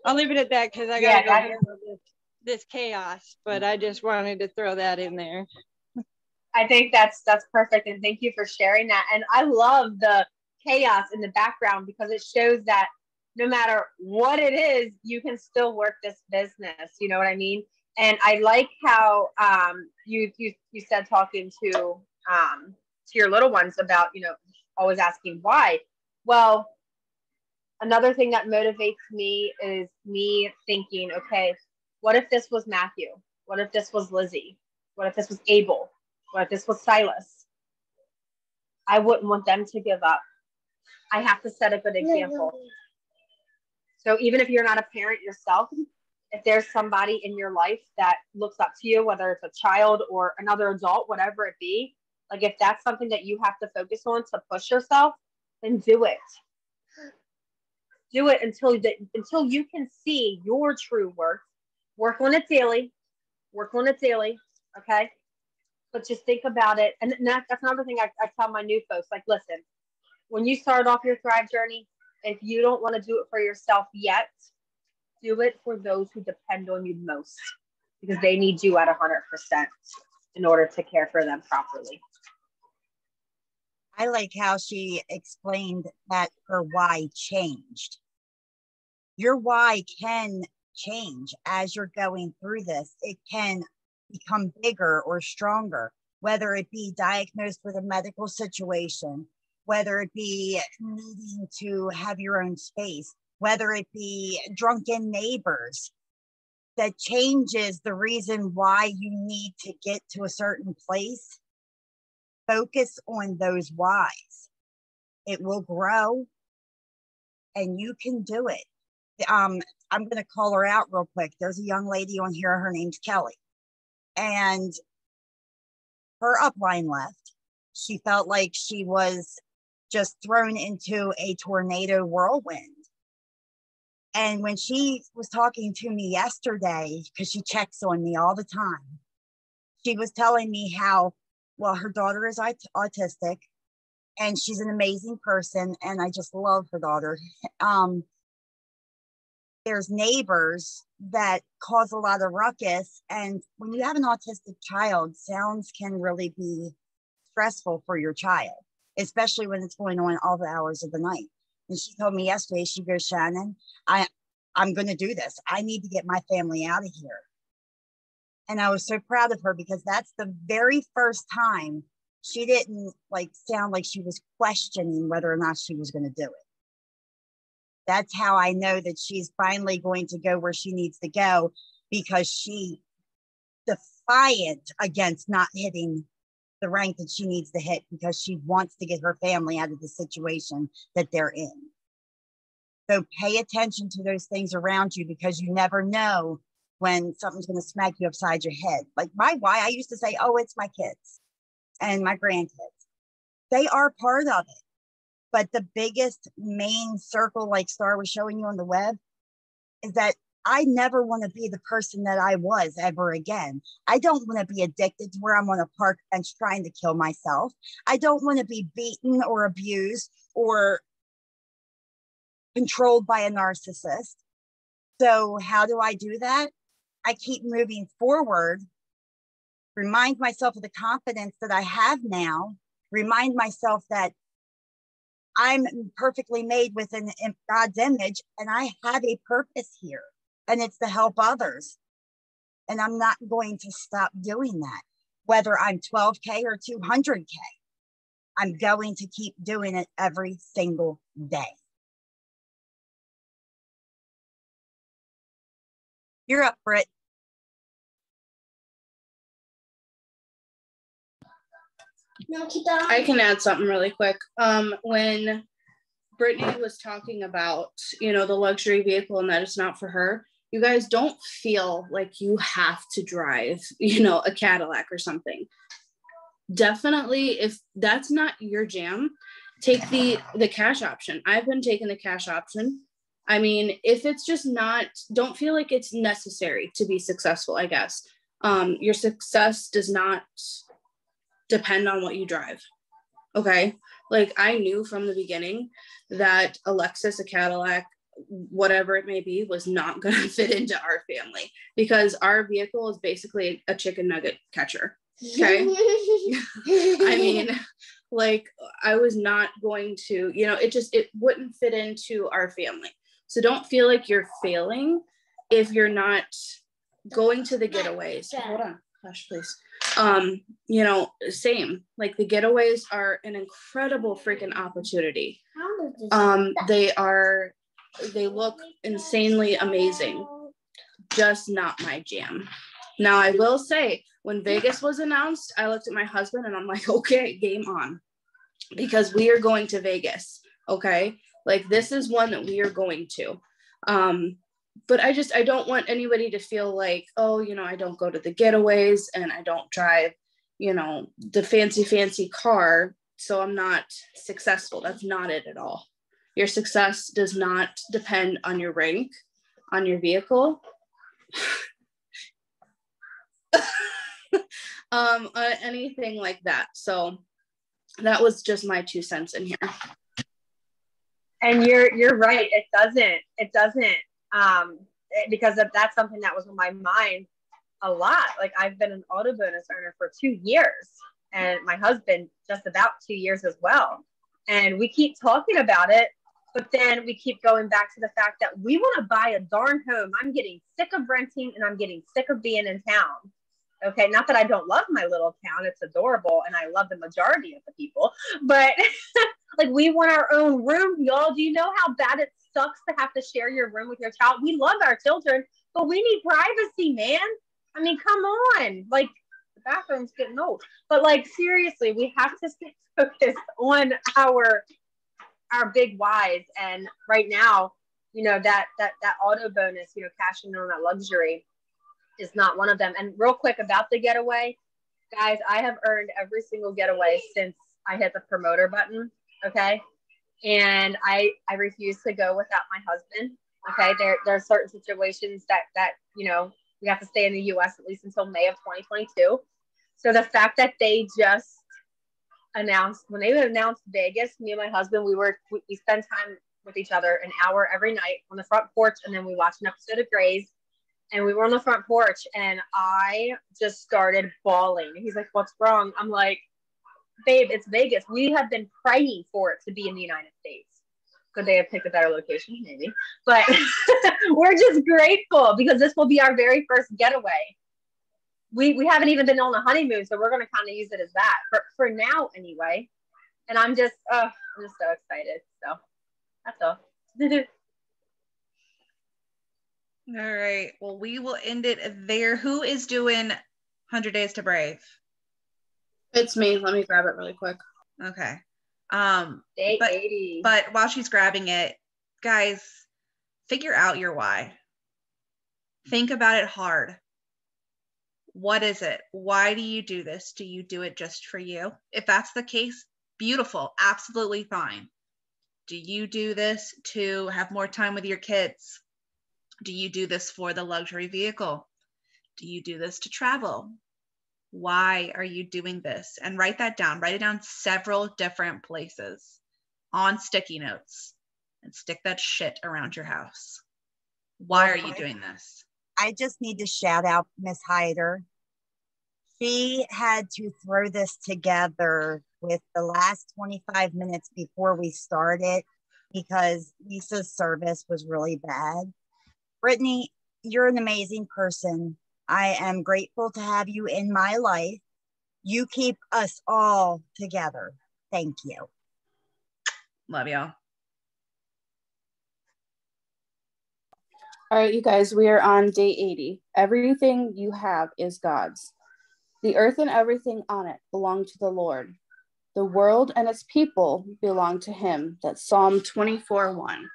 I'll leave it at that because I gotta go handle this chaos, but I just wanted to throw that in there. I think that's perfect, and thank you for sharing that. And I love the chaos in the background because it shows that no matter what it is, you can still work this business. You know what I mean? And I like how you said, talking to your little ones about, you know, always asking why. Well, another thing that motivates me is me thinking, okay, what if this was Matthew? What if this was Lizzie? What if this was Abel? What if this was Silas? I wouldn't want them to give up. I have to set a good example. So even if you're not a parent yourself, if there's somebody in your life that looks up to you, whether it's a child or another adult, whatever it be, like if that's something that you have to focus on to push yourself, then do it. Do it until you can see your true worth. Work on it daily. Work on it daily. Okay? But just think about it. And that's another thing I tell my new folks. Like, listen, when you start off your Thrive journey, if you don't want to do it for yourself yet, do it for those who depend on you most, because they need you at 100% in order to care for them properly. I like how she explained that her why changed. Your why can change as you're going through this. It can become bigger or stronger, whether it be diagnosed with a medical situation, whether it be needing to have your own space, whether it be drunken neighbors. That changes the reason why you need to get to a certain place. Focus on those whys. It will grow and you can do it. I'm going to call her out real quick. There's a young lady on here. Her name's Kelly. And her upline left. She felt like she was just thrown into a tornado whirlwind. And when she was talking to me yesterday, because she checks on me all the time, she was telling me how, well, her daughter is autistic and she's an amazing person. And I just love her daughter. There's neighbors that cause a lot of ruckus. And when you have an autistic child, sounds can really be stressful for your child, especially when it's going on all the hours of the night. And she told me yesterday, she goes, Shannon, I'm going to do this. I need to get my family out of here. And I was so proud of her because that's the very first time she didn't sound like she was questioning whether or not she was going to do it. That's how I know that she's finally going to go where she needs to go, because she's defiant against not hitting the rank that she needs to hit, because she wants to get her family out of the situation that they're in. So pay attention to those things around you, because you never know when something's going to smack you upside your head. Like my why, I used to say, oh, it's my kids and my grandkids. They are part of it. But the biggest main circle, like Starr was showing you on the web, is that I never want to be the person that I was ever again. I don't want to be addicted to where I'm on a park bench trying to kill myself. I don't want to be beaten or abused or controlled by a narcissist. So how do I do that? I keep moving forward, remind myself of the confidence that I have now, remind myself that I'm perfectly made within God's image, and I have a purpose here, and it's to help others. And I'm not going to stop doing that, whether I'm 12K or 200K. I'm going to keep doing it every single day. You're up, Britt. I can add something really quick. When Brittany was talking about, the luxury vehicle and that it's not for her, you guys don't feel like you have to drive, a Cadillac or something. Definitely, if that's not your jam, take the cash option. I've been taking the cash option. I mean, if it's just not, don't feel like it's necessary to be successful, I guess. Your success does not depend on what you drive. Okay. Like, I knew from the beginning that a Lexus, a Cadillac, whatever it may be, was not going to fit into our family, because our vehicle is basically a chicken nugget catcher. Okay. I mean, like, I was not going to, it wouldn't fit into our family. So don't feel like you're failing if you're not going to the getaways. Hold on, hush, please. Same, like, the getaways are an incredible freaking opportunity. They look insanely amazing, just not my jam. Now, I will say, when Vegas was announced, I looked at my husband and I'm like, okay, game on, because we are going to Vegas. Okay. Like, this is one that we are going to. But I don't want anybody to feel like, oh, I don't go to the getaways and I don't drive, the fancy car, so I'm not successful. That's not it at all. Your success does not depend on your rank, on your vehicle, anything like that. So that was just my 2 cents in here. And you're right. It doesn't. Because that's something that was on my mind a lot. Like, I've been an auto bonus earner for 2 years, and my husband just about 2 years as well. And we keep talking about it, but then we keep going back to the fact that we want to buy a darn home. I'm getting sick of renting, and I'm getting sick of being in town. Okay, not that I don't love my little town. It's adorable, and I love the majority of the people. But like, we want our own room, y'all. Do you know how bad it sucks to have to share your room with your child? We love our children, but we need privacy, man. I mean, come on. Like, the bathroom's getting old. But, like, seriously, we have to stay focused on our big whys. And right now, that auto bonus, cashing in on that luxury is not one of them. And real quick about the getaway, guys, I have earned every single getaway since I hit the promoter button. Okay. And I refuse to go without my husband. Okay. There are certain situations that we have to stay in the US at least until May of 2022. So the fact that they just announced, when they announced Vegas, me and my husband, we spend time with each other an hour every night on the front porch, and then we watched an episode of Grey's. And we were on the front porch, and I just started bawling. He's like, "What's wrong?" I'm like, "Babe, it's Vegas. We have been praying for it to be in the United States. Could they have picked a better location? Maybe. But we're just grateful because this will be our very first getaway. We haven't even been on a honeymoon, so we're going to kind of use it as that for now anyway. And I'm just so excited. So that's all." All right. Well, we will end it there. Who is doing 100 Days to Brave? It's me. Let me grab it really quick. Okay. Day 80. But while she's grabbing it, guys, figure out your why. Think about it hard. What is it? Why do you do this? Do you do it just for you? If that's the case, beautiful. Absolutely fine. Do you do this to have more time with your kids? Do you do this for the luxury vehicle? Do you do this to travel? Why are you doing this? And write that down. Write it down several different places on sticky notes and stick that shit around your house. Why are you doing this? I just need to shout out Miss Hyder. She had to throw this together with the last 25 minutes before we started because Lisa's service was really bad. Brittany, you're an amazing person. I am grateful to have you in my life. You keep us all together. Thank you. Love y'all. All right, you guys, we are on day 80. Everything you have is God's. The earth and everything on it belong to the Lord. The world and its people belong to him. That's Psalm 24:1.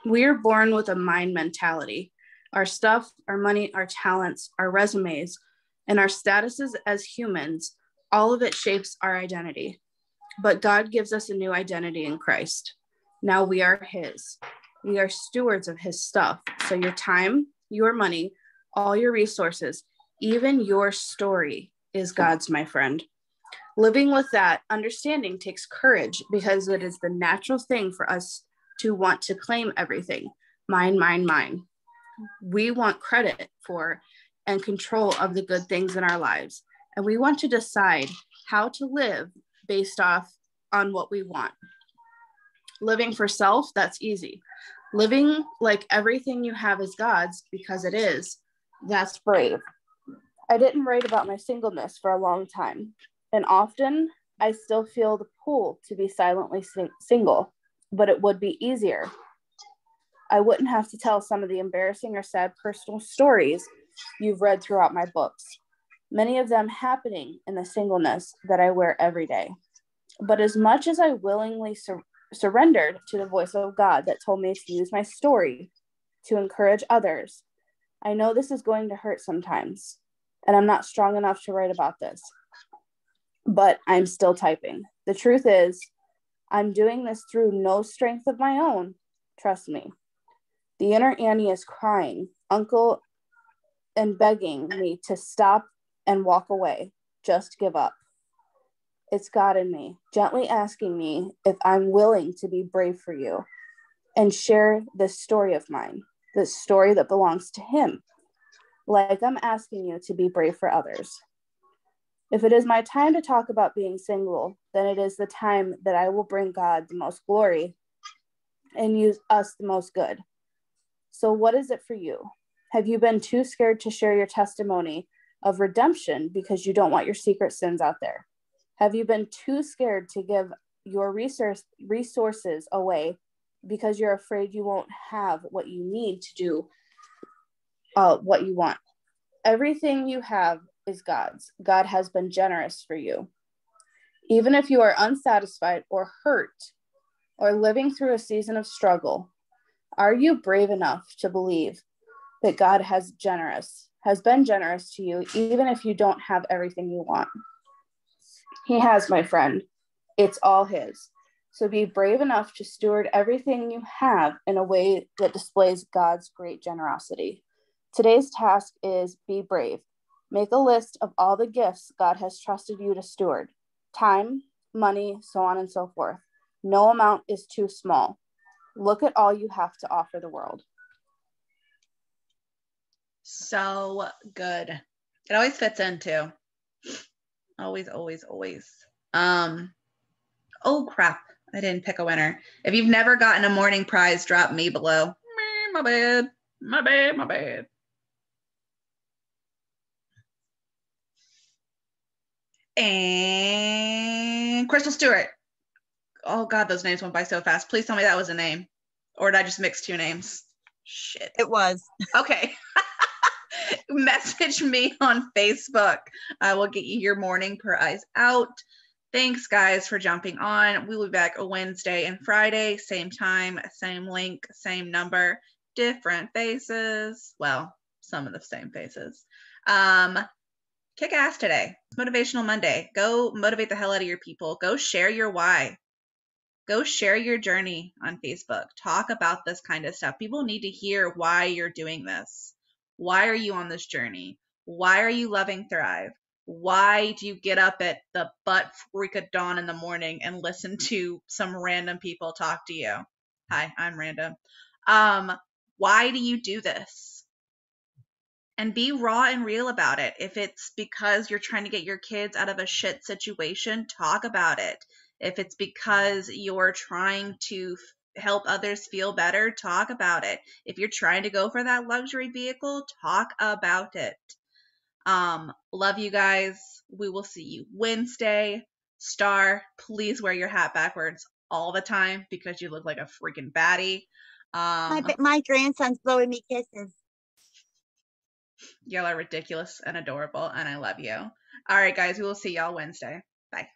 We are born with a mind mentality. Our stuff, our money, our talents, our resumes, and our statuses as humans, all of it shapes our identity. But God gives us a new identity in Christ. Now we are his. We are stewards of his stuff. So your time, your money, all your resources, even your story is God's, my friend. Living with that understanding takes courage because it is the natural thing for us to want to claim everything. Mine, mine, mine. We want credit for and control of the good things in our lives. And we want to decide how to live based off on what we want. Living for self, that's easy. Living like everything you have is God's, because it is, that's brave. I didn't write about my singleness for a long time, and often I still feel the pull to be silently single, but it would be easier. I wouldn't have to tell some of the embarrassing or sad personal stories you've read throughout my books, many of them happening in the singleness that I wear every day. But as much as I willingly surrendered to the voice of God that told me to use my story to encourage others, I know this is going to hurt sometimes, and I'm not strong enough to write about this, but I'm still typing. The truth is, I'm doing this through no strength of my own. Trust me. The inner Annie is crying, uncle, and begging me to stop and walk away. Just give up. It's God in me, gently asking me if I'm willing to be brave for you and share this story of mine, this story that belongs to him, like I'm asking you to be brave for others. If it is my time to talk about being single, then it is the time that I will bring God the most glory and use us the most good. So what is it for you? Have you been too scared to share your testimony of redemption because you don't want your secret sins out there? Have you been too scared to give your resources away because you're afraid you won't have what you need to do what you want? Everything you have is God's. God has been generous for you. Even if you are unsatisfied or hurt or living through a season of struggle, are you brave enough to believe that God has been generous to you, even if you don't have everything you want? He has, my friend. It's all his. So be brave enough to steward everything you have in a way that displays God's great generosity. Today's task is be brave. Make a list of all the gifts God has trusted you to steward. Time, money, so on and so forth. No amount is too small. Look at all you have to offer the world. So good. It always fits in too. Always, always, always. Oh crap. I didn't pick a winner. If you've never gotten a morning prize, drop me below. My bad. My bad. My bad. And Crystal Stewart. Oh God, those names went by so fast. Please tell me that was a name. Or did I just mix two names? Shit. It was. Okay. Message me on Facebook. I will get you your morning prize out. Thanks, guys, for jumping on. We will be back Wednesday and Friday, same time, same link, same number, different faces. Well, some of the same faces. Kick ass today. It's Motivational Monday. Go motivate the hell out of your people. Go share your why. Go share your journey on Facebook. Talk about this kind of stuff. People need to hear why you're doing this. Why are you on this journey? Why are you loving Thrive? Why do you get up at the butt freak of dawn in the morning and listen to some random people talk to you? Hi, I'm random. Why do you do this? and be raw and real about it. If it's because you're trying to get your kids out of a shit situation, talk about it. If it's because you're trying to help others feel better, talk about it. If you're trying to go for that luxury vehicle, talk about it. Love you guys. We will see you Wednesday. Starr, please wear your hat backwards all the time because you look like a freaking baddie. My grandson's blowing me kisses. Y'all are ridiculous and adorable, and I love you. All right, guys, we will see y'all Wednesday. Bye.